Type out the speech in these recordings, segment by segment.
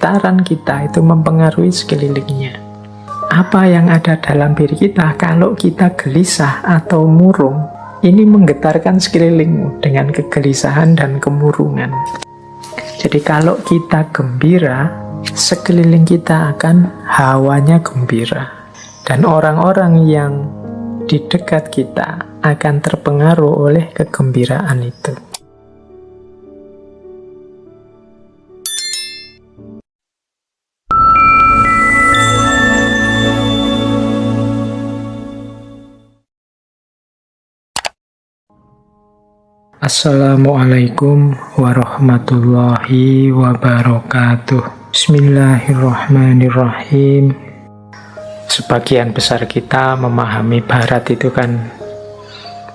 sekitaran kita itu mempengaruhi sekelilingnya. Apa yang ada dalam diri kita, kalau kita gelisah atau murung, ini menggetarkan sekelilingmu dengan kegelisahan dan kemurungan. Jadi kalau kita gembira, sekeliling kita akan hawanya gembira. Dan orang-orang yang di dekat kita akan terpengaruh oleh kegembiraan itu. Assalamualaikum warahmatullahi wabarakatuh. Bismillahirrahmanirrahim. Sebagian besar kita memahami Barat itu kan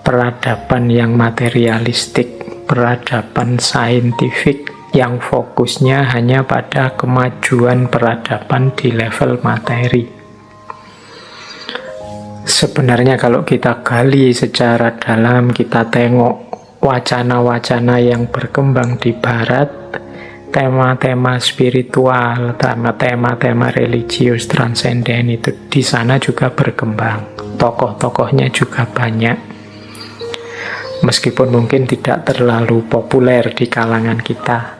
peradaban yang materialistik, peradaban saintifik yang fokusnya hanya pada kemajuan peradaban di level materi. Sebenarnya kalau kita gali secara dalam, kita tengok wacana-wacana yang berkembang di Barat, tema-tema spiritual, tema-tema religius transenden itu di sana juga berkembang. Tokoh-tokohnya juga banyak. Meskipun mungkin tidak terlalu populer di kalangan kita.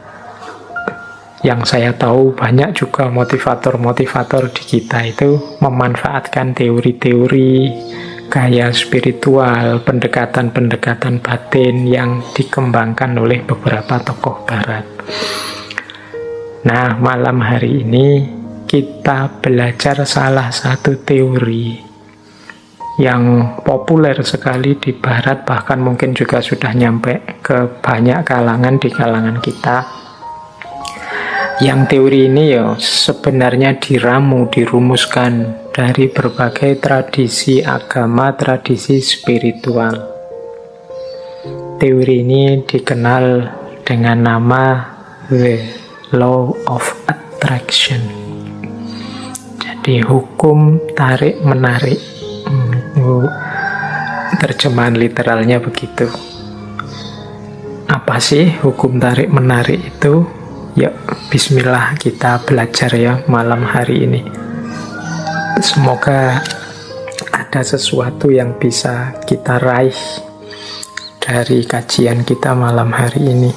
Yang saya tahu banyak juga motivator-motivator di kita itu memanfaatkan teori-teori gaya spiritual, pendekatan-pendekatan batin yang dikembangkan oleh beberapa tokoh Barat. Nah, malam hari ini kita belajar salah satu teori yang populer sekali di Barat, bahkan mungkin juga sudah nyampe ke banyak kalangan di kalangan kita. Yang teori ini ya sebenarnya dirumuskan dari berbagai tradisi agama, tradisi spiritual. Teori ini dikenal dengan nama The Law of Attraction. Jadi hukum tarik-menarik. Terjemahan literalnya begitu. Apa sih hukum tarik-menarik itu? Ya, bismillah kita belajar ya malam hari ini. Semoga ada sesuatu yang bisa kita raih dari kajian kita malam hari ini.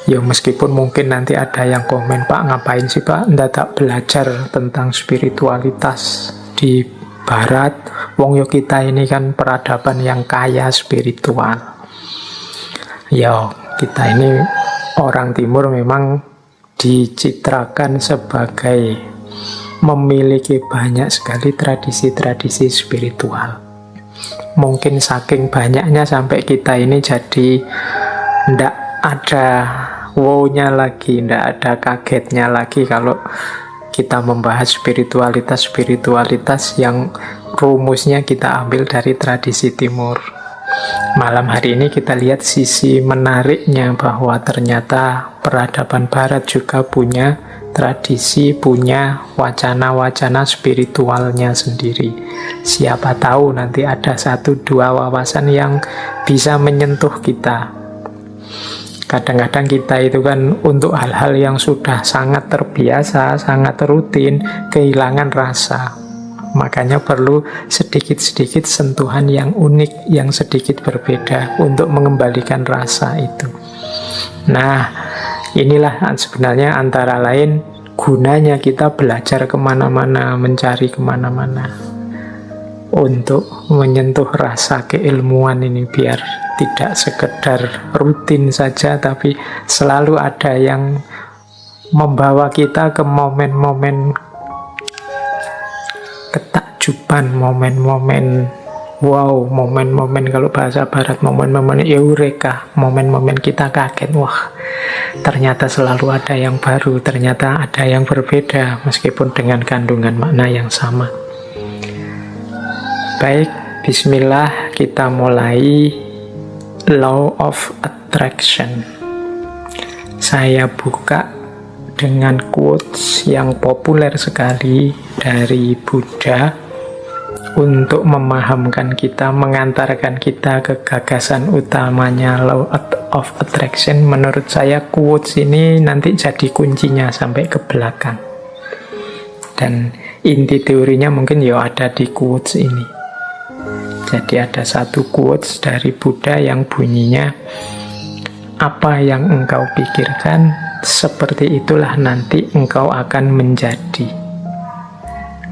Ya meskipun mungkin nanti ada yang komen, Pak ngapain sih Pak ndak belajar tentang spiritualitas di Barat, wong yo kita ini kan peradaban yang kaya spiritual. Ya kita ini orang Timur memang dicitrakan sebagai memiliki banyak sekali tradisi-tradisi spiritual. Mungkin saking banyaknya sampai kita ini jadi ndak ada wow-nya lagi, ndak ada kagetnya lagi kalau kita membahas spiritualitas yang rumusnya kita ambil dari tradisi Timur. Malam hari ini kita lihat sisi menariknya bahwa ternyata peradaban Barat juga punya tradisi, punya wacana-wacana spiritualnya sendiri. Siapa tahu nanti ada 1-2 wawasan yang bisa menyentuh kita. Kadang-kadang kita itu kan untuk hal-hal yang sudah sangat terbiasa, sangat rutin, kehilangan rasa. Makanya perlu sedikit-sedikit sentuhan yang unik, yang sedikit berbeda untuk mengembalikan rasa itu. Nah, inilah sebenarnya antara lain gunanya kita belajar kemana-mana, mencari kemana-mana. Untuk menyentuh rasa keilmuan ini biar tidak sekedar rutin saja, tapi selalu ada yang membawa kita ke momen-momen ketakjuban, momen-momen wow, momen-momen kalau bahasa Barat, momen-momen eureka, momen-momen kita kaget, wah ternyata selalu ada yang baru, ternyata ada yang berbeda meskipun dengan kandungan makna yang sama. Baik, bismillah kita mulai Law of Attraction. Saya buka dengan quotes yang populer sekali dari Buddha untuk memahamkan kita, mengantarkan kita ke gagasan utamanya Law of Attraction. Menurut saya quotes ini nanti jadi kuncinya sampai ke belakang. Dan inti teorinya mungkin ya ada di quotes ini. Jadi ada satu quotes dari Buddha yang bunyinya, apa yang engkau pikirkan, seperti itulah nanti engkau akan menjadi.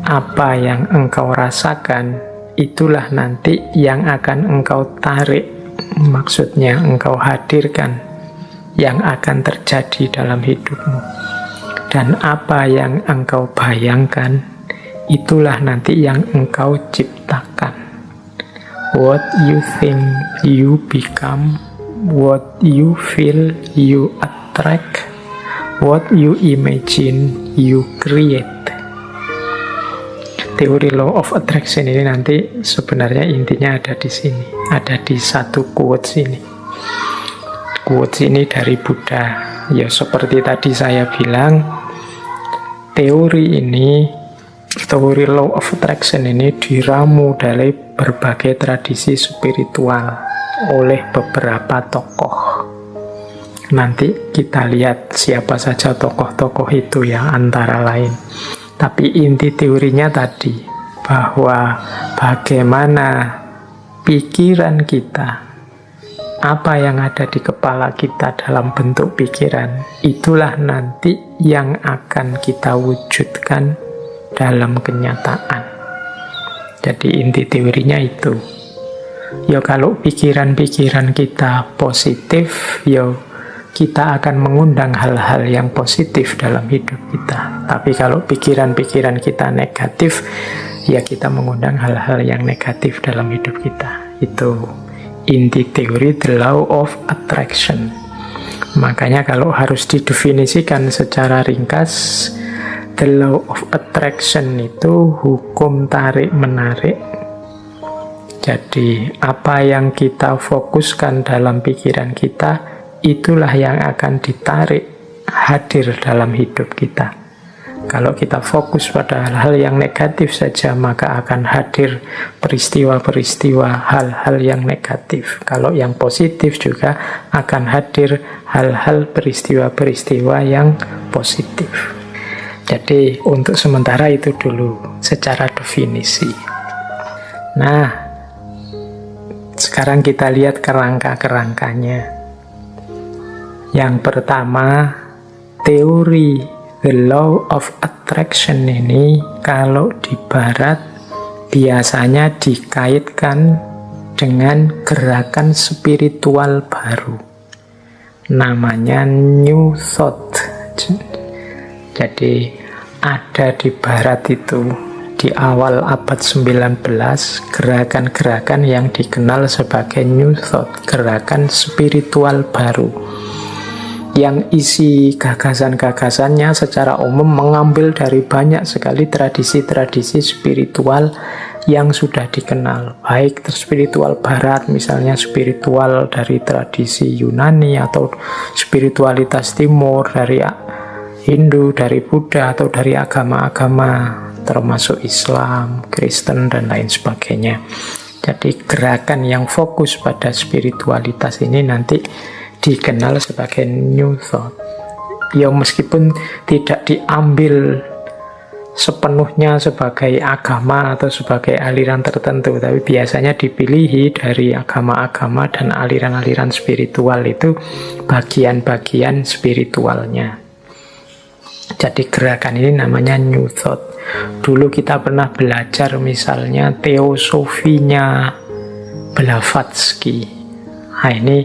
Apa yang engkau rasakan, itulah nanti yang akan engkau tarik. Maksudnya engkau hadirkan yang akan terjadi dalam hidupmu. Dan apa yang engkau bayangkan, itulah nanti yang engkau ciptakan. What you think, you become. What you feel, you attract. What you imagine, you create. Teori Law of Attraction ini nanti sebenarnya intinya ada di sini, ada di satu quotes ini. Quotes ini dari Buddha. Ya seperti tadi saya bilang, teori Law of Attraction ini diramu dari berbagai tradisi spiritual oleh beberapa tokoh. Nanti kita lihat siapa saja tokoh-tokoh itu ya, antara lain. Tapi inti teorinya tadi, bahwa bagaimana pikiran kita, apa yang ada di kepala kita dalam bentuk pikiran, itulah nanti yang akan kita wujudkan dalam kenyataan. Jadi inti teorinya itu. Ya kalau pikiran-pikiran kita positif, ya kita akan mengundang hal-hal yang positif dalam hidup kita. Tapi kalau pikiran-pikiran kita negatif, ya kita mengundang hal-hal yang negatif dalam hidup kita. Itu inti teori The Law of Attraction. Makanya kalau harus didefinisikan secara ringkas, The Law of Attraction itu hukum tarik-menarik. Jadi apa yang kita fokuskan dalam pikiran kita, itulah yang akan ditarik hadir dalam hidup kita. Kalau kita fokus pada hal-hal yang negatif saja, maka akan hadir peristiwa-peristiwa hal-hal yang negatif. Kalau yang positif juga akan hadir hal-hal peristiwa-peristiwa yang positif. Jadi untuk sementara itu dulu secara definisi. Nah, sekarang kita lihat kerangka-kerangkanya. Yang pertama, teori The Law of Attraction ini kalau di barat biasanya dikaitkan dengan gerakan spiritual baru. Namanya New Thought. Jadi ada di barat itu di awal abad 19 gerakan-gerakan yang dikenal sebagai New Thought, gerakan spiritual baru. Yang isi gagasan-gagasannya secara umum mengambil dari banyak sekali tradisi-tradisi spiritual yang sudah dikenal, baik spiritual barat, misalnya spiritual dari tradisi Yunani, atau spiritualitas timur dari Hindu, dari Buddha, atau dari agama-agama termasuk Islam, Kristen, dan lain sebagainya. Jadi gerakan yang fokus pada spiritualitas ini nanti dikenal sebagai New Thought. Ya meskipun tidak diambil sepenuhnya sebagai agama atau sebagai aliran tertentu, tapi biasanya dipilih dari agama-agama dan aliran-aliran spiritual itu bagian-bagian spiritualnya. Jadi gerakan ini namanya New Thought. Dulu kita pernah belajar misalnya teosofinya Blavatsky. Nah ini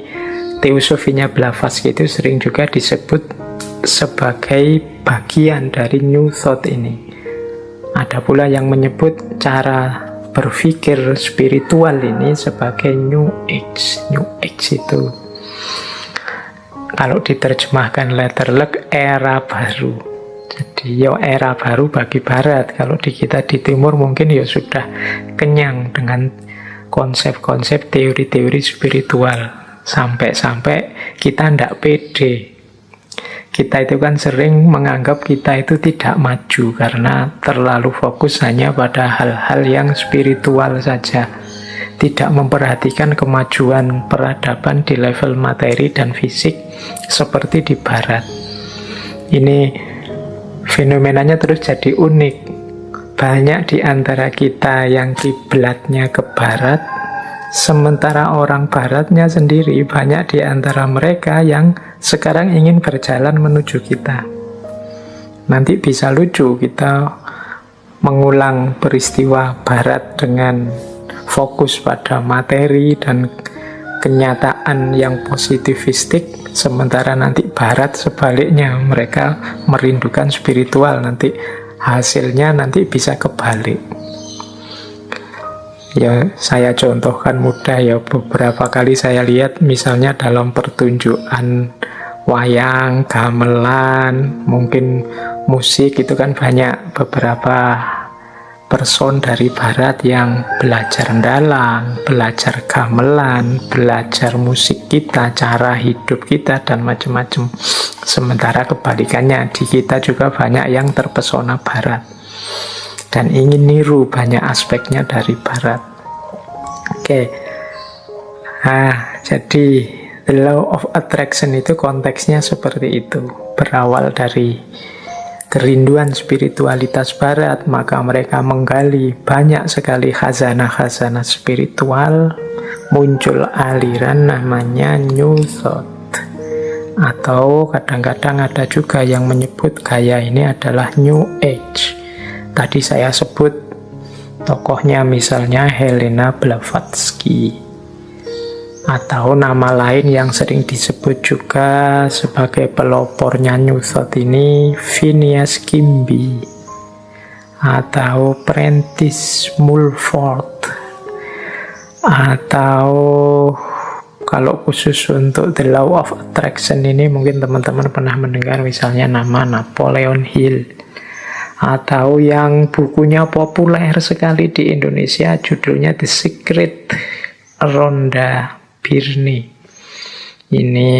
teosofinya Blavatsky itu sering juga disebut sebagai bagian dari New Thought ini. Ada pula yang menyebut cara berpikir spiritual ini sebagai New Age. New Age itu kalau diterjemahkan letterlek era baru. Jadi ya era baru bagi barat. Kalau di kita di timur mungkin ya sudah kenyang dengan konsep-konsep teori-teori spiritual. Sampai-sampai kita tidak pede. Kita itu kan sering menganggap kita itu tidak maju karena terlalu fokus hanya pada hal-hal yang spiritual saja, tidak memperhatikan kemajuan peradaban di level materi dan fisik seperti di barat. Ini fenomenanya terus jadi unik. Banyak di antara kita yang kiblatnya ke barat, sementara orang baratnya sendiri banyak di antara mereka yang sekarang ingin berjalan menuju kita. Nanti bisa lucu kita mengulang peristiwa barat dengan fokus pada materi dan kenyataan yang positivistik, sementara nanti barat sebaliknya, mereka merindukan spiritual. Nanti hasilnya nanti bisa kebalik. Ya, saya contohkan mudah ya, beberapa kali saya lihat misalnya dalam pertunjukan wayang, gamelan, mungkin musik itu kan banyak beberapa person dari barat yang belajar dalang, belajar gamelan, belajar musik kita, cara hidup kita, dan macam-macam. Sementara kebalikannya, di kita juga banyak yang terpesona barat dan ingin niru banyak aspeknya dari barat. Oke. Jadi the law of attraction itu konteksnya seperti itu. Berawal dari kerinduan spiritualitas barat, maka mereka menggali banyak sekali khazanah-khazanah spiritual. Muncul aliran namanya New Thought, atau kadang-kadang ada juga yang menyebut gaya ini adalah New Age. Tadi saya sebut tokohnya misalnya Helena Blavatsky, atau nama lain yang sering disebut juga sebagai pelopornya New Thought ini Phineas Kimby atau Prentice Mulford, atau kalau khusus untuk The Law of Attraction ini mungkin teman-teman pernah mendengar misalnya nama Napoleon Hill, atau yang bukunya populer sekali di Indonesia judulnya The Secret, Rhonda Byrne. Ini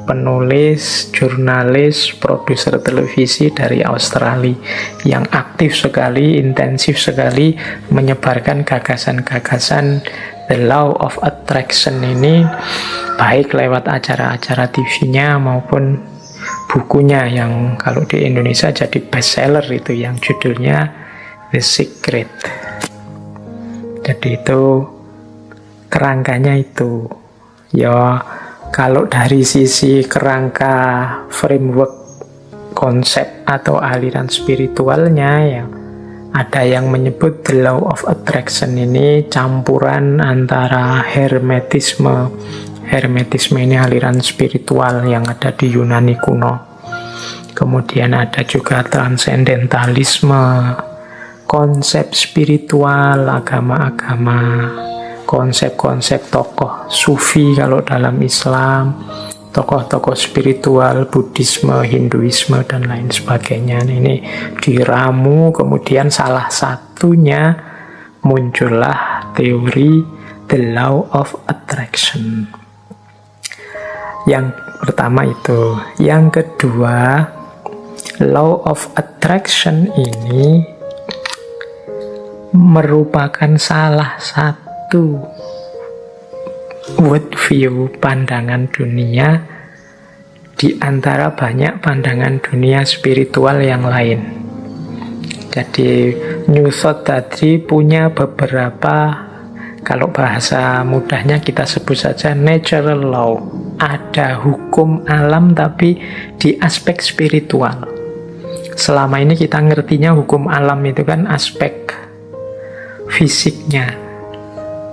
penulis, jurnalis, produser televisi dari Australia yang aktif sekali, intensif sekali menyebarkan gagasan-gagasan The Law of Attraction ini, baik lewat acara-acara TV-nya maupun bukunya yang kalau di Indonesia jadi bestseller itu yang judulnya The Secret. Jadi itu kerangkanya itu. Ya, kalau dari sisi kerangka framework konsep atau aliran spiritualnya, ya ada yang menyebut The Law of Attraction ini campuran antara Hermetisme. Hermetisme ini aliran spiritual yang ada di Yunani kuno. Kemudian ada juga transendentalisme, konsep spiritual, agama-agama, konsep-konsep tokoh sufi kalau dalam Islam, tokoh-tokoh spiritual, Buddhisme, Hinduisme, dan lain sebagainya. Ini diramu, kemudian salah satunya muncullah teori The Law of Attraction. Yang pertama itu. Yang kedua, Law of Attraction ini merupakan salah satu worldview, pandangan dunia di antara banyak pandangan dunia spiritual yang lain. Jadi New Thought tadi punya beberapa, kalau bahasa mudahnya kita sebut saja natural law. Ada hukum alam tapi di aspek spiritual. Selama ini kita ngertinya hukum alam itu kan aspek fisiknya.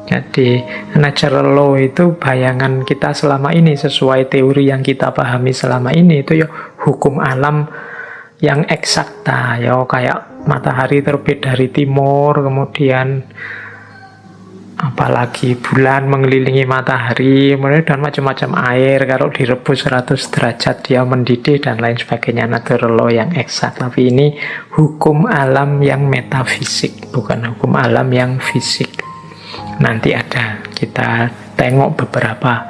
Jadi natural law itu bayangan kita selama ini, sesuai teori yang kita pahami selama ini, itu ya hukum alam yang eksakta, ya kayak matahari terbit dari timur, kemudian apalagi bulan mengelilingi matahari, dan macam-macam air kalau direbus 100 derajat dia mendidih dan lain sebagainya. Natural law yang eksak, tapi ini hukum alam yang metafisik, bukan hukum alam yang fisik. Nanti ada kita tengok beberapa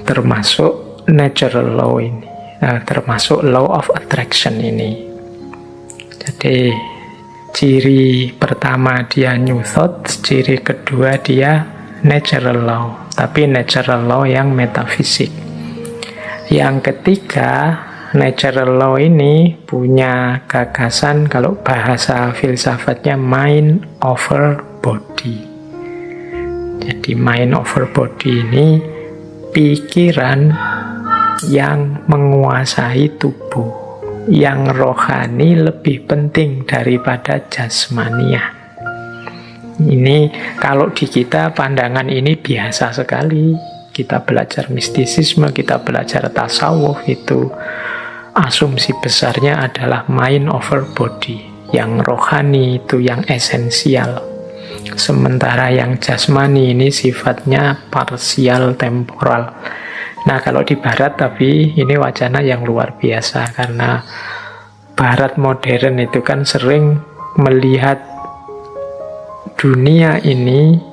termasuk natural law ini. termasuk law of attraction ini. Jadi ciri pertama dia new thought, ciri kedua dia natural law, tapi natural law yang metafisik. Yang ketiga, natural law ini punya gagasan, kalau bahasa filsafatnya, mind over body. Jadi mind over body ini pikiran yang menguasai tubuh, yang rohani lebih penting daripada jasmania. Ini kalau di kita pandangan ini biasa sekali. Kita belajar mistisisme, kita belajar tasawuf, itu asumsi besarnya adalah mind over body. Yang rohani itu yang esensial. Sementara yang jasmani ini sifatnya parsial temporal. Nah, kalau di barat tapi ini wacana yang luar biasa, karena barat modern itu kan sering melihat dunia ini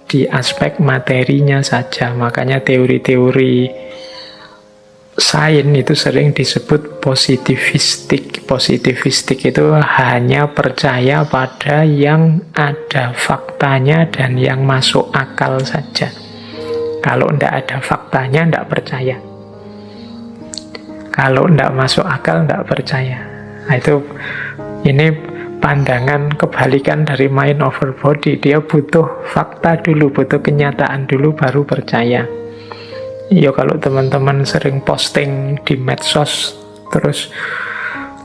di aspek materinya saja. Makanya teori-teori sains itu sering disebut positivistik. Positivistik itu hanya percaya pada yang ada faktanya dan yang masuk akal saja. Kalau tidak ada faktanya, tidak percaya. Kalau tidak masuk akal, tidak percaya. Nah, ini pandangan kebalikan dari mind over body. Dia butuh fakta dulu, butuh kenyataan dulu, baru percaya. Ya, kalau teman-teman sering posting di medsos, terus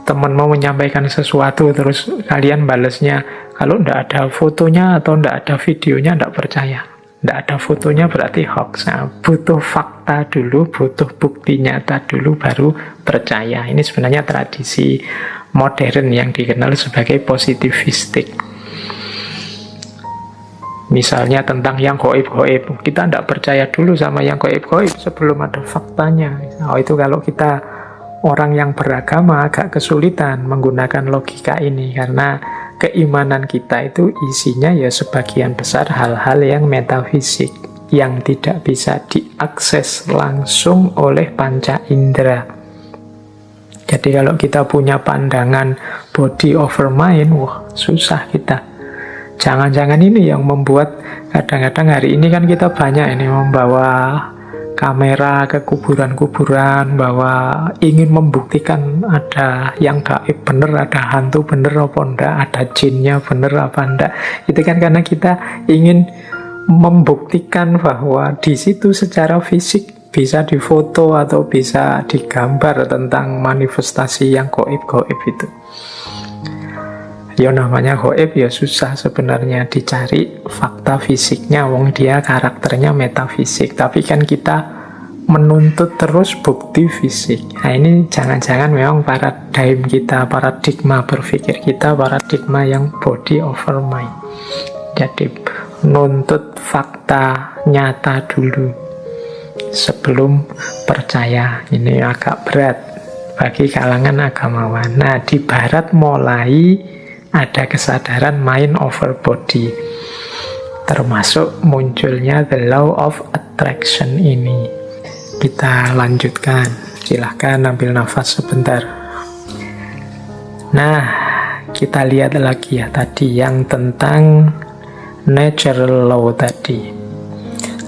teman mau menyampaikan sesuatu, terus kalian balesnya, kalau tidak ada fotonya atau tidak ada videonya, tidak percaya. Tidak ada fotonya berarti hoax. Nah, butuh fakta dulu, butuh bukti nyata dulu, baru percaya. Ini sebenarnya tradisi modern yang dikenal sebagai positivistik. Misalnya tentang yang gaib-gaib, kita tidak percaya dulu sama yang gaib-gaib sebelum ada faktanya. Oh, itu kalau kita orang yang beragama agak kesulitan menggunakan logika ini, karena keimanan kita itu isinya ya sebagian besar hal-hal yang metafisik, yang tidak bisa diakses langsung oleh panca indera. Jadi kalau kita punya pandangan body over mind, wah susah kita. Jangan-jangan ini yang membuat kadang-kadang hari ini kan kita banyak ini membawa kamera ke kuburan-kuburan, bahwa ingin membuktikan ada yang gaib bener, ada hantu bener apa enggak, ada jinnya bener apa enggak. Itu kan karena kita ingin membuktikan bahwa di situ secara fisik bisa difoto atau bisa digambar tentang manifestasi yang gaib-gaib itu. Ya namanya gaib ya susah sebenarnya dicari fakta fisiknya, wong dia karakternya metafisik. Tapi kan kita menuntut terus bukti fisik. Nah ini jangan-jangan memang paradigm kita, paradigma berpikir kita, paradigma yang body over mind. Jadi menuntut fakta nyata dulu sebelum percaya. Ini agak berat bagi kalangan agamawan. Nah di barat mulai ada kesadaran mind over body, termasuk munculnya the law of attraction ini. Kita lanjutkan, silahkan ambil nafas sebentar. Nah, kita lihat lagi ya tadi yang tentang natural law tadi.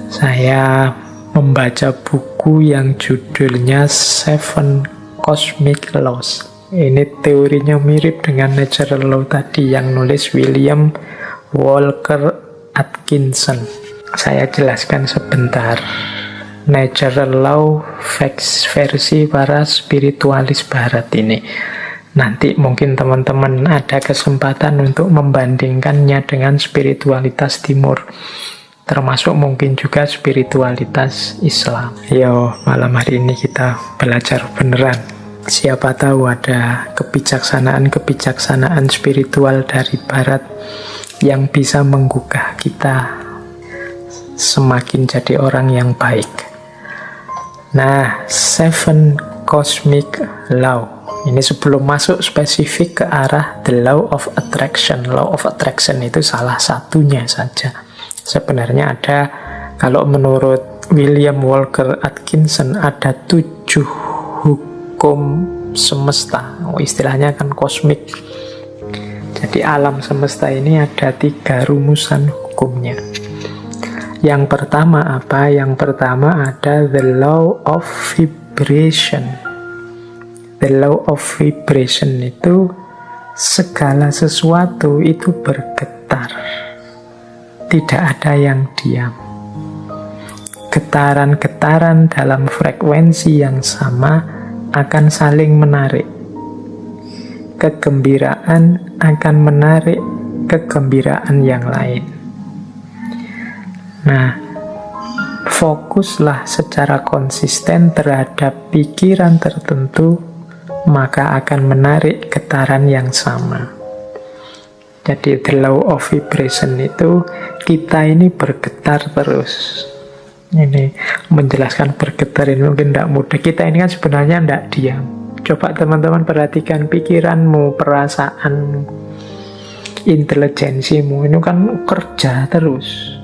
Saya membaca buku yang judulnya Seven Cosmic Laws. Ini teorinya mirip dengan natural law tadi yang nulis William Walker Atkinson. Saya jelaskan sebentar. Natural law versi para spiritualis barat ini. Nanti mungkin teman-teman ada kesempatan untuk membandingkannya dengan spiritualitas timur, termasuk mungkin juga spiritualitas Islam. Yo, malam hari ini kita belajar beneran. Siapa tahu ada kebijaksanaan-kebijaksanaan spiritual dari barat yang bisa menggugah kita semakin jadi orang yang baik. Nah, Seven Cosmic Law. Ini sebelum masuk spesifik ke arah the law of attraction. Law of attraction itu salah satunya saja. Sebenarnya ada, kalau menurut William Walker Atkinson, ada 7 hukum hukum semesta. Istilahnya kan kosmik. Jadi alam semesta ini ada 3 rumusan hukumnya. Yang pertama apa? Yang pertama ada the law of vibration. The law of vibration itu segala sesuatu itu bergetar. Tidak ada yang diam. Getaran-getaran dalam frekuensi yang sama akan saling menarik. Kegembiraan akan menarik kegembiraan yang lain. Nah, fokuslah secara konsisten terhadap pikiran tertentu, maka akan menarik getaran yang sama. Jadi the law of vibration itu kita ini bergetar terus. Ini menjelaskan bergetar ini mungkin tidak mudah. Kita ini kan sebenarnya tidak diam. Coba teman-teman perhatikan pikiranmu, perasaanmu, intelijensimu, ini kan kerja terus.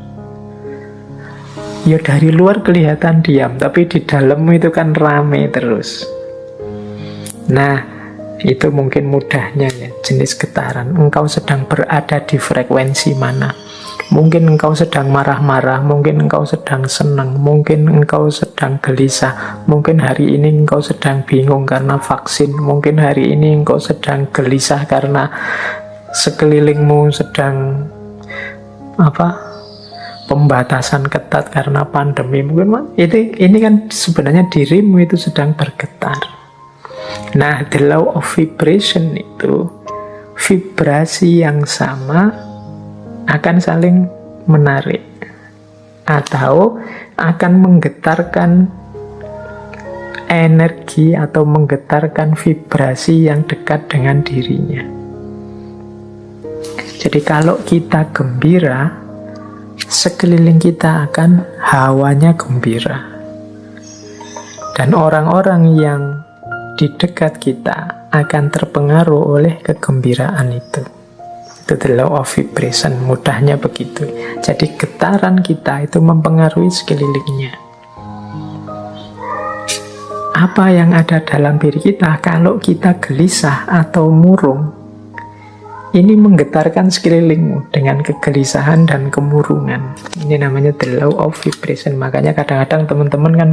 Ya dari luar kelihatan diam, tapi di dalammu itu kan rame terus. Nah, itu mungkin mudahnya ya, jenis getaran. Engkau sedang berada di frekuensi mana? Mungkin engkau sedang marah-marah, mungkin engkau sedang senang, mungkin engkau sedang gelisah, mungkin hari ini engkau sedang bingung karena vaksin, mungkin hari ini engkau sedang gelisah karena sekelilingmu sedang pembatasan ketat karena pandemi. Mungkin ini kan sebenarnya dirimu itu sedang bergetar. Nah, the law of vibration itu vibrasi yang sama akan saling menarik atau akan menggetarkan energi atau menggetarkan vibrasi yang dekat dengan dirinya. Jadi kalau kita gembira, sekeliling kita akan hawanya gembira. Dan orang-orang yang di dekat kita akan terpengaruh oleh kegembiraan itu. Itu the law of vibration, mudahnya begitu. Jadi getaran kita itu mempengaruhi sekelilingnya. Apa yang ada dalam diri kita kalau kita gelisah atau murung, ini menggetarkan sekelilingmu dengan kegelisahan dan kemurungan. Ini namanya the law of vibration. Makanya kadang-kadang teman-teman kan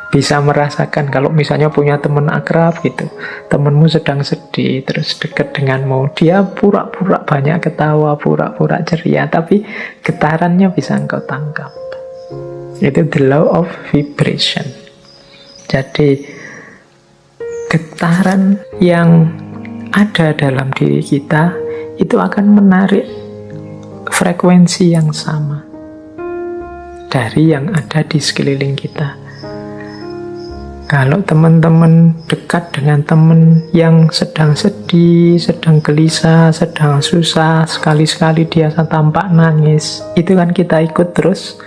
bisa merasakan kalau misalnya punya teman akrab gitu, temanmu sedang sedih, terus dekat denganmu, dia pura-pura banyak ketawa, pura-pura ceria, tapi getarannya bisa engkau tangkap. Itu the law of vibration. Jadi getaran yang ada dalam diri kita itu akan menarik frekuensi yang sama dari yang ada di sekeliling kita. Kalau teman-teman dekat dengan teman yang sedang sedih, sedang gelisah, sedang susah, sekali-sekali dia tampak nangis, itu kan kita ikut terus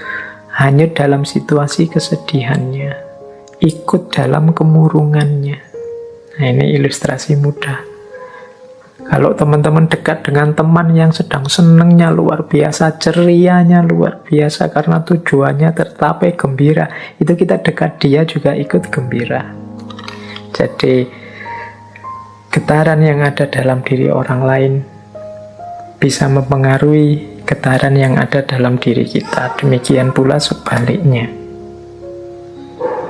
hanyut dalam situasi kesedihannya, ikut dalam kemurungannya. Nah, ini ilustrasi mudah. Kalau teman-teman dekat dengan teman yang sedang senengnya luar biasa, cerianya luar biasa karena tujuannya tercapai gembira, itu kita dekat dia juga ikut gembira. Jadi getaran yang ada dalam diri orang lain bisa mempengaruhi getaran yang ada dalam diri kita. Demikian pula sebaliknya.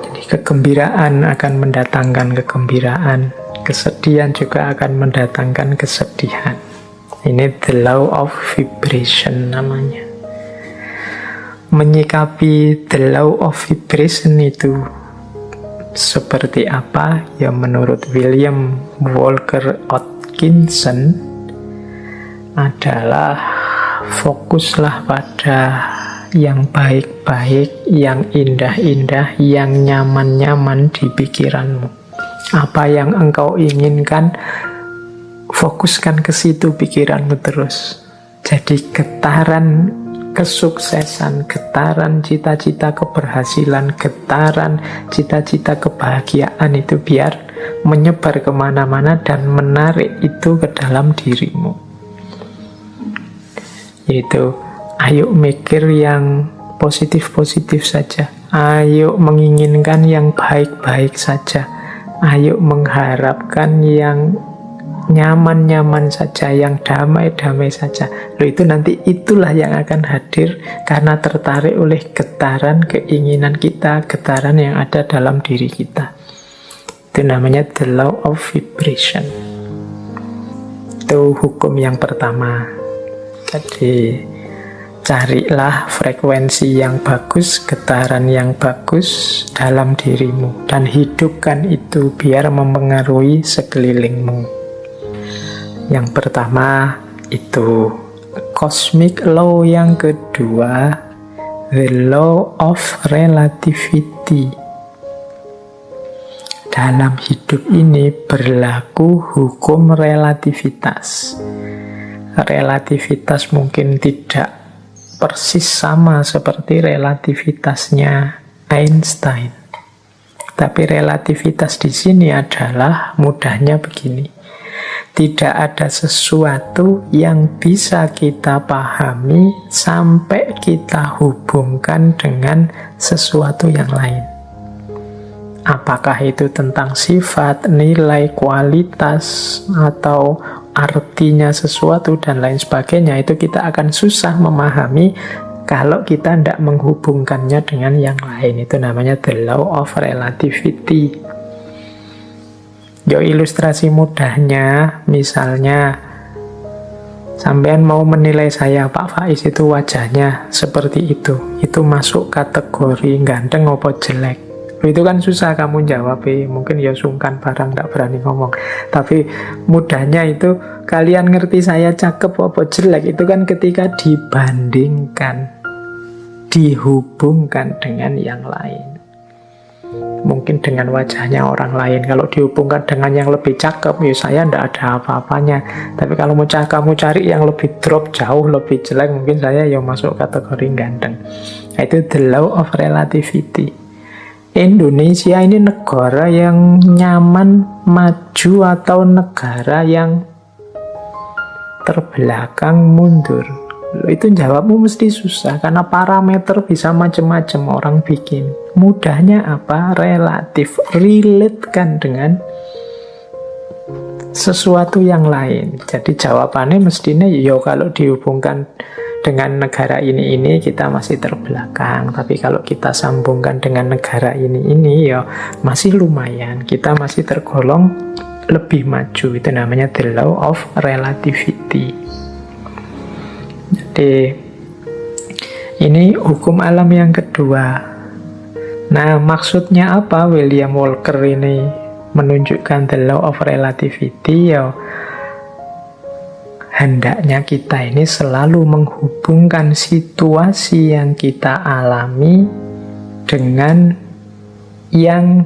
Jadi kegembiraan akan mendatangkan kegembiraan, kesedihan juga akan mendatangkan kesedihan. Ini the law of vibration namanya. Menyikapi the law of vibration itu seperti apa? Ya menurut William Walker Atkinson adalah fokuslah pada yang baik-baik, yang indah-indah, yang nyaman-nyaman di pikiranmu. Apa yang engkau inginkan, fokuskan ke situ pikiranmu terus. Jadi getaran kesuksesan, getaran cita-cita keberhasilan, getaran cita-cita kebahagiaan itu biar menyebar kemana-mana dan menarik itu ke dalam dirimu. Yaitu, ayo mikir yang positif-positif saja. Ayo menginginkan yang baik-baik saja. Ayo mengharapkan yang nyaman-nyaman saja, yang damai-damai saja. Loh, itu nanti itulah yang akan hadir karena tertarik oleh getaran keinginan kita, getaran yang ada dalam diri kita. Itu namanya the law of vibration. Itu hukum yang pertama. Jadi carilah frekuensi yang bagus, getaran yang bagus dalam dirimu, dan hidupkan itu biar mempengaruhi sekelilingmu. Yang pertama itu cosmic law, yang kedua the law of relativity. Dalam hidup ini berlaku hukum relativitas. Relativitas mungkin tidak persis sama seperti relativitasnya Einstein. Tapi relativitas di sini adalah mudahnya begini. Tidak ada sesuatu yang bisa kita pahami sampai kita hubungkan dengan sesuatu yang lain. Apakah itu tentang sifat, nilai, kualitas, atau artinya sesuatu dan lain sebagainya, itu kita akan susah memahami kalau kita tidak menghubungkannya dengan yang lain. Itu namanya the law of relativity. Yo, ilustrasi mudahnya, misalnya sampean mau menilai saya, Pak Faiz itu wajahnya seperti itu masuk kategori ganteng apa jelek? Itu kan susah kamu jawab, mungkin ya sungkan barang, gak berani ngomong. Tapi mudahnya itu, kalian ngerti saya cakep apa jelek, itu kan ketika dibandingkan, dihubungkan dengan yang lain. Mungkin dengan wajahnya orang lain, kalau dihubungkan dengan yang lebih cakep, ya saya ndak ada apa-apanya. Tapi kalau mau kamu cari yang lebih drop, jauh lebih jelek, mungkin saya ya masuk kategori ganteng. Itu the law of relativity. Indonesia ini negara yang nyaman, maju, atau negara yang terbelakang, mundur? Itu jawabmu mesti susah, karena parameter bisa macam-macam orang bikin. Mudahnya apa? Relatif, relatekan dengan sesuatu yang lain. Jadi jawabannya mestinya yo kalau dihubungkan dengan negara ini kita masih terbelakang. Tapi kalau kita sambungkan dengan negara ini ya masih lumayan, kita masih tergolong lebih maju. Itu namanya the law of relativity. Jadi ini hukum alam yang kedua. Nah, maksudnya apa William Walker ini menunjukkan the law of relativity? Ya, hendaknya kita ini selalu menghubungkan situasi yang kita alami dengan yang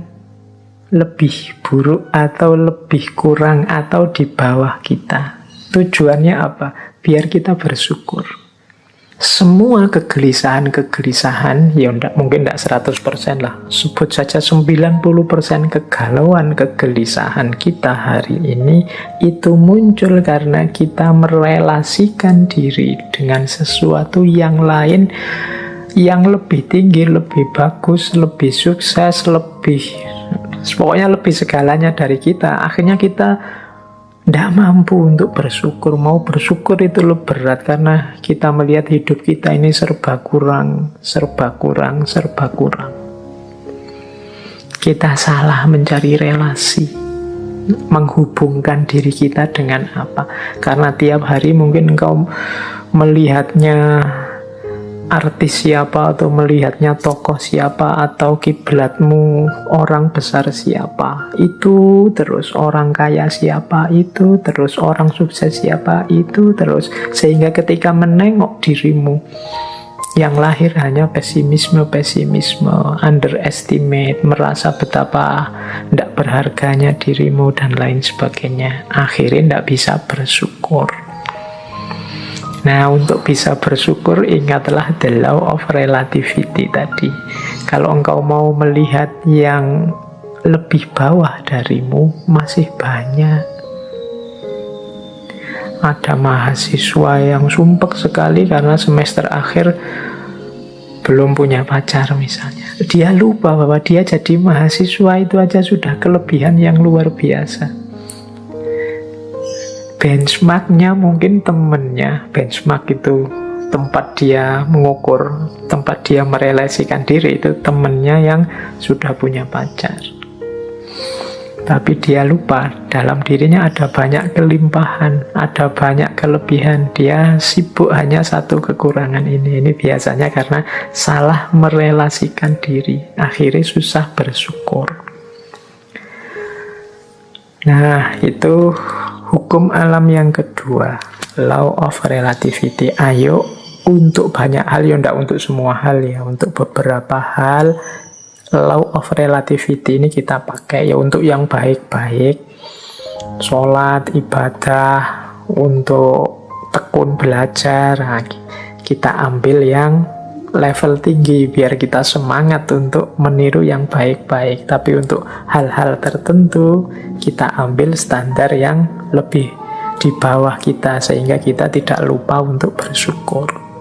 lebih buruk atau lebih kurang atau di bawah kita. Tujuannya apa? Biar kita bersyukur. Semua kegelisahan, ya mungkin tidak 100% lah, sebut saja 90% kegalauan, kegelisahan kita hari ini, itu muncul karena kita merelasikan diri dengan sesuatu yang lain, yang lebih tinggi, lebih bagus, lebih sukses, pokoknya lebih segalanya dari kita. Akhirnya kita tidak mampu untuk bersyukur. Mau bersyukur itu lebih berat karena kita melihat hidup kita ini serba kurang. Kita salah mencari relasi, menghubungkan diri kita dengan apa. Karena tiap hari mungkin engkau melihatnya artis siapa, atau melihatnya tokoh siapa, atau kiblatmu orang besar siapa, itu terus orang kaya siapa, itu terus orang sukses siapa, itu terus, sehingga ketika menengok dirimu yang lahir hanya pesimisme, underestimate, merasa betapa tidak berharganya dirimu dan lain sebagainya, akhirnya tidak bisa bersyukur. Nah, untuk bisa bersyukur, ingatlah the law of relativity tadi. Kalau engkau mau melihat yang lebih bawah darimu, masih banyak. Ada mahasiswa yang sumpek sekali karena semester akhir belum punya pacar misalnya, dia lupa bahwa dia jadi mahasiswa itu aja sudah kelebihan yang luar biasa. Benchmarknya mungkin temennya. Benchmark itu tempat dia mengukur, tempat dia merelasikan diri, itu temennya yang sudah punya pacar. Tapi dia lupa, dalam dirinya ada banyak kelimpahan, ada banyak kelebihan. Dia sibuk hanya satu kekurangan ini. Ini biasanya karena salah merelasikan diri, akhirnya susah bersyukur. Nah, itu hukum alam yang kedua, law of relativity. Ayo, untuk banyak hal, ya enggak untuk semua hal ya, untuk beberapa hal law of relativity ini kita pakai ya untuk yang baik-baik, sholat, ibadah, untuk tekun belajar. Nah, kita ambil yang level tinggi biar kita semangat untuk meniru yang baik-baik. Tapi untuk hal-hal tertentu kita ambil standar yang lebih di bawah kita, sehingga kita tidak lupa untuk bersyukur.